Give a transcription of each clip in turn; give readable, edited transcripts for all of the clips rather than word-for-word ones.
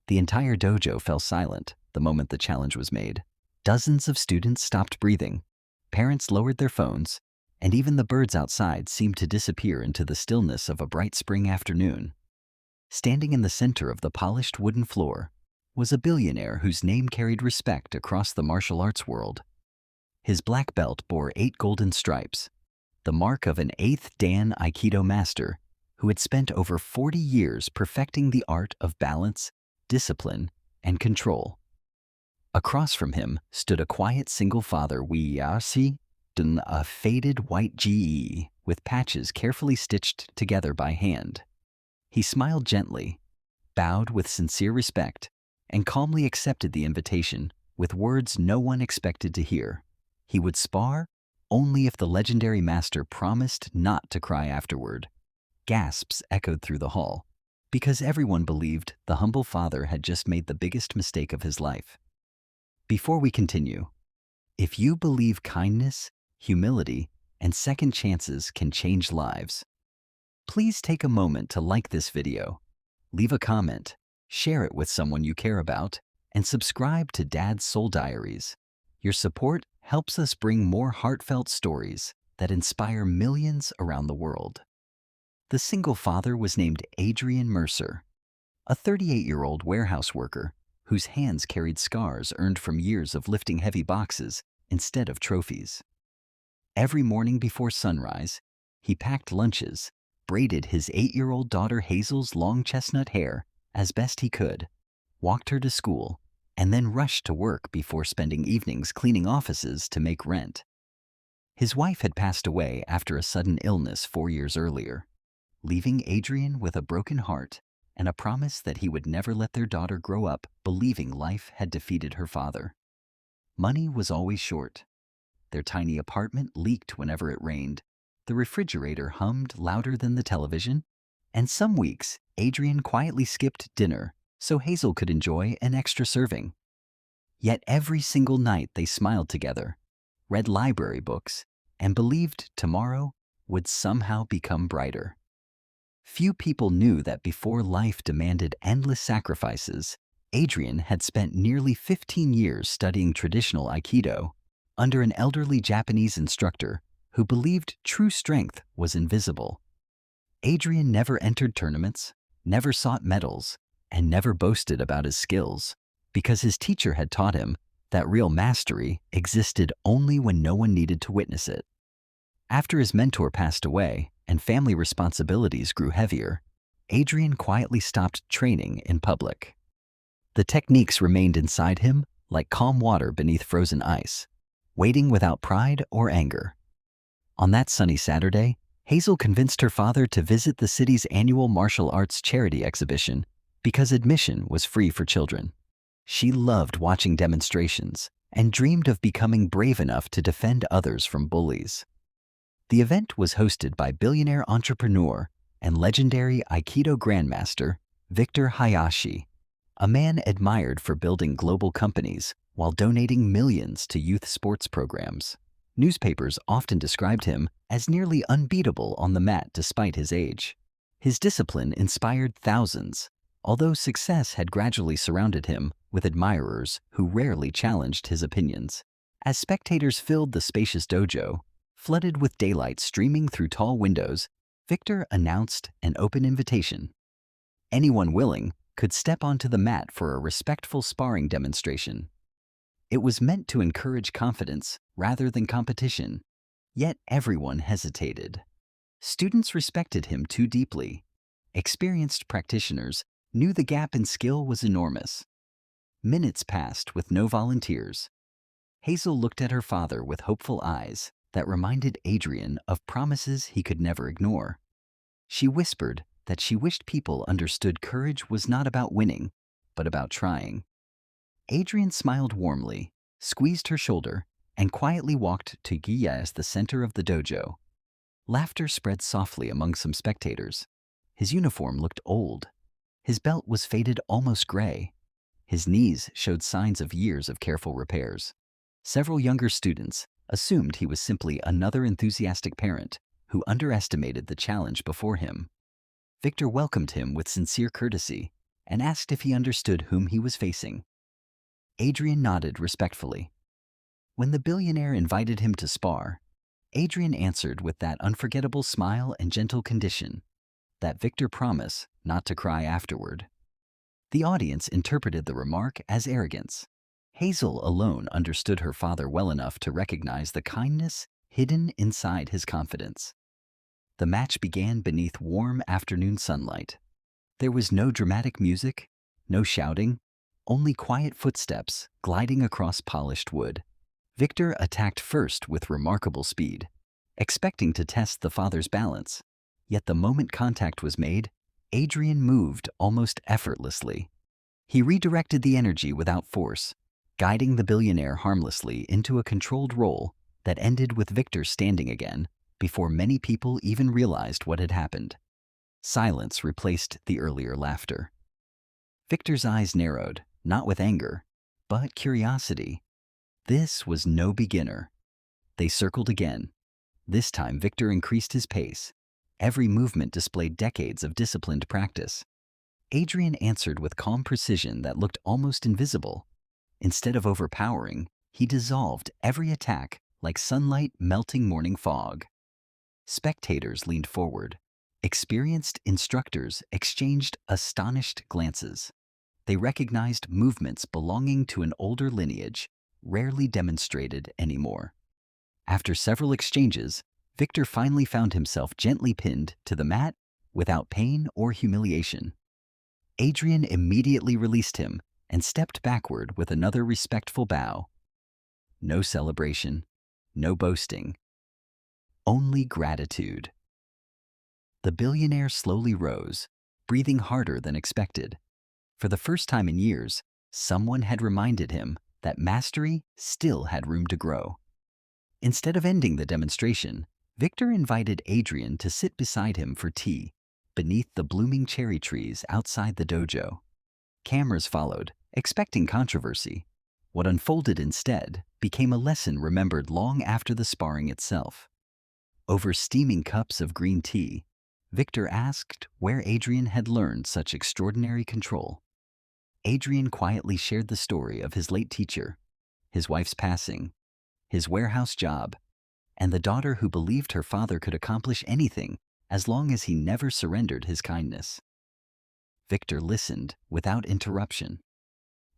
The entire dojo fell silent the moment the challenge was made. Dozens of students stopped breathing. Parents lowered their phones, and even the birds outside seemed to disappear into the stillness of a bright spring afternoon. Standing in the center of the polished wooden floor was a billionaire whose name carried respect across the martial arts world. His black belt bore 8 golden stripes, the mark of an 8th Dan Aikido master who had spent over 40 years perfecting the art of balance, discipline, and control. Across from him stood a quiet single father, a faded white GE with patches carefully stitched together by hand. He smiled gently, bowed with sincere respect, and calmly accepted the invitation with words no one expected to hear. He would spar only if the legendary master promised not to cry afterward. Gasps echoed through the hall, because everyone believed the humble father had just made the biggest mistake of his life. Before we continue, if you believe kindness, humility, and second chances can change lives, please take a moment to like this video, leave a comment, share it with someone you care about, and subscribe to Dad's Soul Diaries. Your support helps us bring more heartfelt stories that inspire millions around the world. The single father was named Adrian Mercer, a 38-year-old warehouse worker whose hands carried scars earned from years of lifting heavy boxes instead of trophies. Every morning before sunrise, he packed lunches, braided his 8-year-old daughter Hazel's long chestnut hair as best he could, walked her to school, and then rushed to work before spending evenings cleaning offices to make rent. His wife had passed away after a sudden illness 4 years earlier, leaving Adrian with a broken heart and a promise that he would never let their daughter grow up believing life had defeated her father. Money was always short. Their tiny apartment leaked whenever it rained, the refrigerator hummed louder than the television, and some weeks Adrian quietly skipped dinner so Hazel could enjoy an extra serving. Yet every single night they smiled together, read library books, and believed tomorrow would somehow become brighter. Few people knew that before life demanded endless sacrifices, Adrian had spent nearly 15 years studying traditional Aikido under an elderly Japanese instructor who believed true strength was invisible. Adrian never entered tournaments, never sought medals, and never boasted about his skills, because his teacher had taught him that real mastery existed only when no one needed to witness it. After his mentor passed away and family responsibilities grew heavier, Adrian quietly stopped training in public. The techniques remained inside him like calm water beneath frozen ice, waiting without pride or anger. On that sunny Saturday, Hazel convinced her father to visit the city's annual martial arts charity exhibition because admission was free for children. She loved watching demonstrations and dreamed of becoming brave enough to defend others from bullies. The event was hosted by billionaire entrepreneur and legendary Aikido grandmaster Victor Hayashi, a man admired for building global companies while donating millions to youth sports programs. Newspapers often described him as nearly unbeatable on the mat despite his age. His discipline inspired thousands, although success had gradually surrounded him with admirers who rarely challenged his opinions. As spectators filled the spacious dojo, flooded with daylight streaming through tall windows, Victor announced an open invitation. Anyone willing could step onto the mat for a respectful sparring demonstration. It was meant to encourage confidence rather than competition, yet everyone hesitated. Students respected him too deeply. Experienced practitioners knew the gap in skill was enormous. Minutes passed with no volunteers. Hazel looked at her father with hopeful eyes that reminded Adrian of promises he could never ignore. She whispered that she wished people understood courage was not about winning, but about trying. Adrian smiled warmly, squeezed her shoulder, and quietly walked to Giya's the center of the dojo. Laughter spread softly among some spectators. His uniform looked old. His belt was faded almost gray. His knees showed signs of years of careful repairs. Several younger students assumed he was simply another enthusiastic parent who underestimated the challenge before him. Victor welcomed him with sincere courtesy and asked if he understood whom he was facing. Adrian nodded respectfully. When the billionaire invited him to spar, Adrian answered with that unforgettable smile and gentle condition, that Victor promise not to cry afterward. The audience interpreted the remark as arrogance. Hazel alone understood her father well enough to recognize the kindness hidden inside his confidence. The match began beneath warm afternoon sunlight. There was no dramatic music, no shouting, only quiet footsteps gliding across polished wood. Victor attacked first with remarkable speed, expecting to test the father's balance. Yet the moment contact was made, Adrian moved almost effortlessly. He redirected the energy without force, guiding the billionaire harmlessly into a controlled roll that ended with Victor standing again before many people even realized what had happened. Silence replaced the earlier laughter. Victor's eyes narrowed, not with anger, but curiosity. This was no beginner. They circled again. This time Victor increased his pace. Every movement displayed decades of disciplined practice. Adrian answered with calm precision that looked almost invisible. Instead of overpowering, he dissolved every attack like sunlight melting morning fog. Spectators leaned forward. Experienced instructors exchanged astonished glances. They recognized movements belonging to an older lineage, rarely demonstrated anymore. After several exchanges, Victor finally found himself gently pinned to the mat without pain or humiliation. Adrian immediately released him and stepped backward with another respectful bow. No celebration, no boasting, only gratitude. The billionaire slowly rose, breathing harder than expected. For the first time in years, someone had reminded him that mastery still had room to grow. Instead of ending the demonstration, Victor invited Adrian to sit beside him for tea, beneath the blooming cherry trees outside the dojo. Cameras followed, expecting controversy. What unfolded instead became a lesson remembered long after the sparring itself. Over steaming cups of green tea, Victor asked where Adrian had learned such extraordinary control. Adrian quietly shared the story of his late teacher, his wife's passing, his warehouse job, and the daughter who believed her father could accomplish anything as long as he never surrendered his kindness. Victor listened without interruption.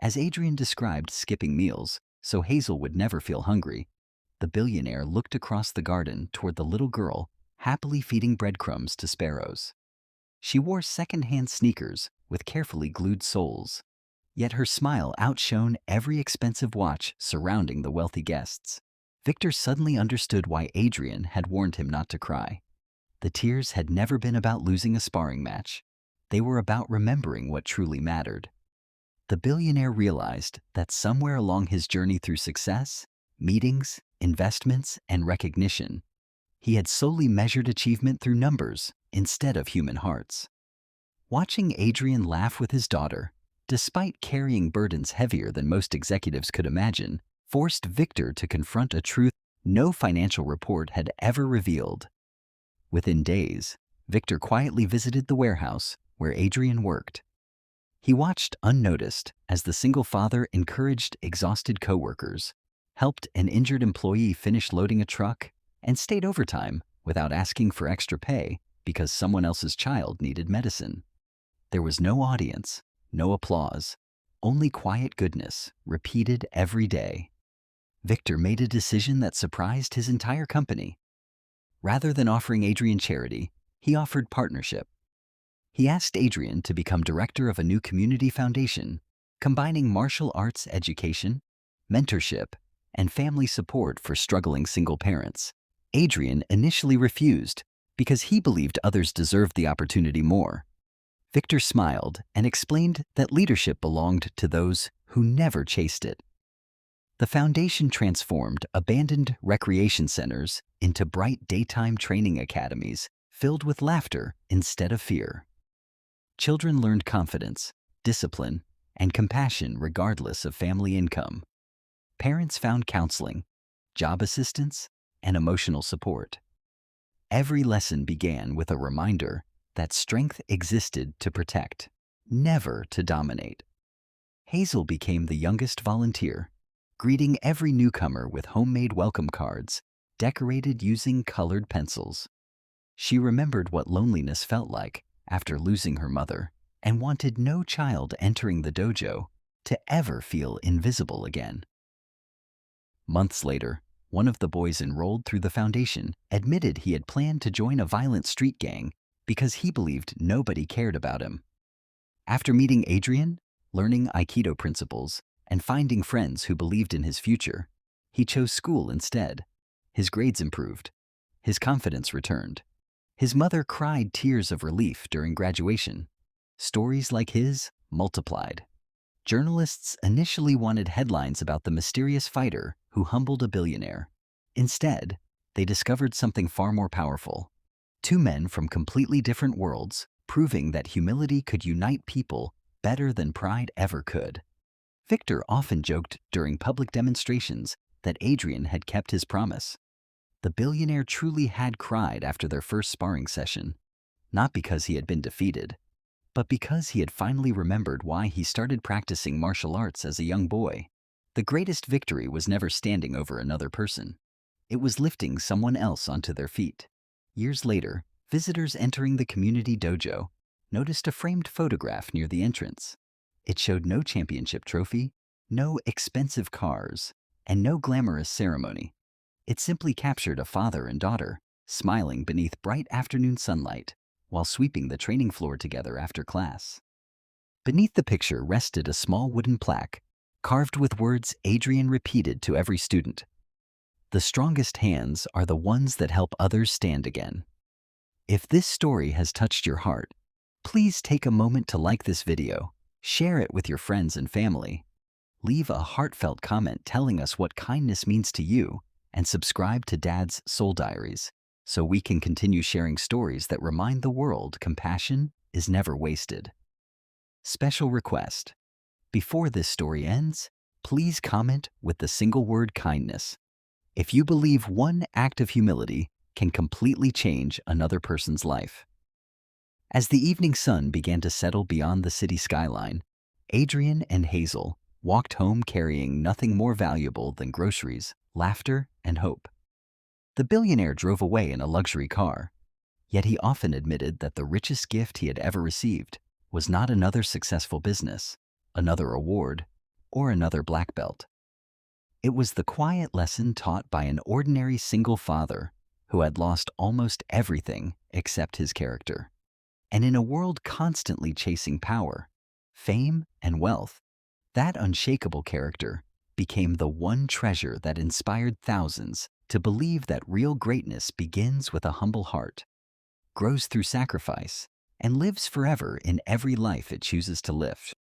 As Adrian described skipping meals so Hazel would never feel hungry, the billionaire looked across the garden toward the little girl happily feeding breadcrumbs to sparrows. She wore second-hand sneakers with carefully glued soles, yet her smile outshone every expensive watch surrounding the wealthy guests. Victor suddenly understood why Adrian had warned him not to cry. The tears had never been about losing a sparring match. They were about remembering what truly mattered. The billionaire realized that somewhere along his journey through success, meetings, investments, and recognition, he had solely measured achievement through numbers instead of human hearts. Watching Adrian laugh with his daughter, despite carrying burdens heavier than most executives could imagine, forced Victor to confront a truth no financial report had ever revealed. Within days, Victor quietly visited the warehouse where Adrian worked. He watched unnoticed as the single father encouraged exhausted coworkers, helped an injured employee finish loading a truck, and stayed overtime without asking for extra pay because someone else's child needed medicine. There was no audience, no applause, only quiet goodness repeated every day. Victor made a decision that surprised his entire company. Rather than offering Adrian charity, he offered partnership. He asked Adrian to become director of a new community foundation, combining martial arts education, mentorship, and family support for struggling single parents. Adrian initially refused because he believed others deserved the opportunity more. Victor smiled and explained that leadership belonged to those who never chased it. The foundation transformed abandoned recreation centers into bright daytime training academies filled with laughter instead of fear. Children learned confidence, discipline, and compassion regardless of family income. Parents found counseling, job assistance, and emotional support. Every lesson began with a reminder that strength existed to protect, never to dominate. Hazel became the youngest volunteer, greeting every newcomer with homemade welcome cards, decorated using colored pencils. She remembered what loneliness felt like after losing her mother and wanted no child entering the dojo to ever feel invisible again. Months later, one of the boys enrolled through the foundation admitted he had planned to join a violent street gang because he believed nobody cared about him. After meeting Adrian, learning Aikido principles, and finding friends who believed in his future, he chose school instead. His grades improved. His confidence returned. His mother cried tears of relief during graduation. Stories like his multiplied. Journalists initially wanted headlines about the mysterious fighter who humbled a billionaire. Instead, they discovered something far more powerful. Two men from completely different worlds, proving that humility could unite people better than pride ever could. Victor often joked during public demonstrations that Adrian had kept his promise. The billionaire truly had cried after their first sparring session, not because he had been defeated, but because he had finally remembered why he started practicing martial arts as a young boy. The greatest victory was never standing over another person. It was lifting someone else onto their feet. Years later, visitors entering the community dojo noticed a framed photograph near the entrance. It showed no championship trophy, no expensive cars, and no glamorous ceremony. It simply captured a father and daughter smiling beneath bright afternoon sunlight while sweeping the training floor together after class. Beneath the picture rested a small wooden plaque, carved with words Adrian repeated to every student. "The strongest hands are the ones that help others stand again." If this story has touched your heart, please take a moment to like this video, share it with your friends and family, leave a heartfelt comment telling us what kindness means to you, and subscribe to Dad's Soul Diaries so we can continue sharing stories that remind the world compassion is never wasted. Special request: before this story ends, please comment with the single word kindness. If you believe one act of humility can completely change another person's life. As the evening sun began to settle beyond the city skyline, Adrian and Hazel walked home carrying nothing more valuable than groceries, laughter, and hope. The billionaire drove away in a luxury car, yet he often admitted that the richest gift he had ever received was not another successful business, another award, or another black belt. It was the quiet lesson taught by an ordinary single father who had lost almost everything except his character. And in a world constantly chasing power, fame, and wealth, that unshakable character became the one treasure that inspired thousands to believe that real greatness begins with a humble heart, grows through sacrifice, and lives forever in every life it chooses to live.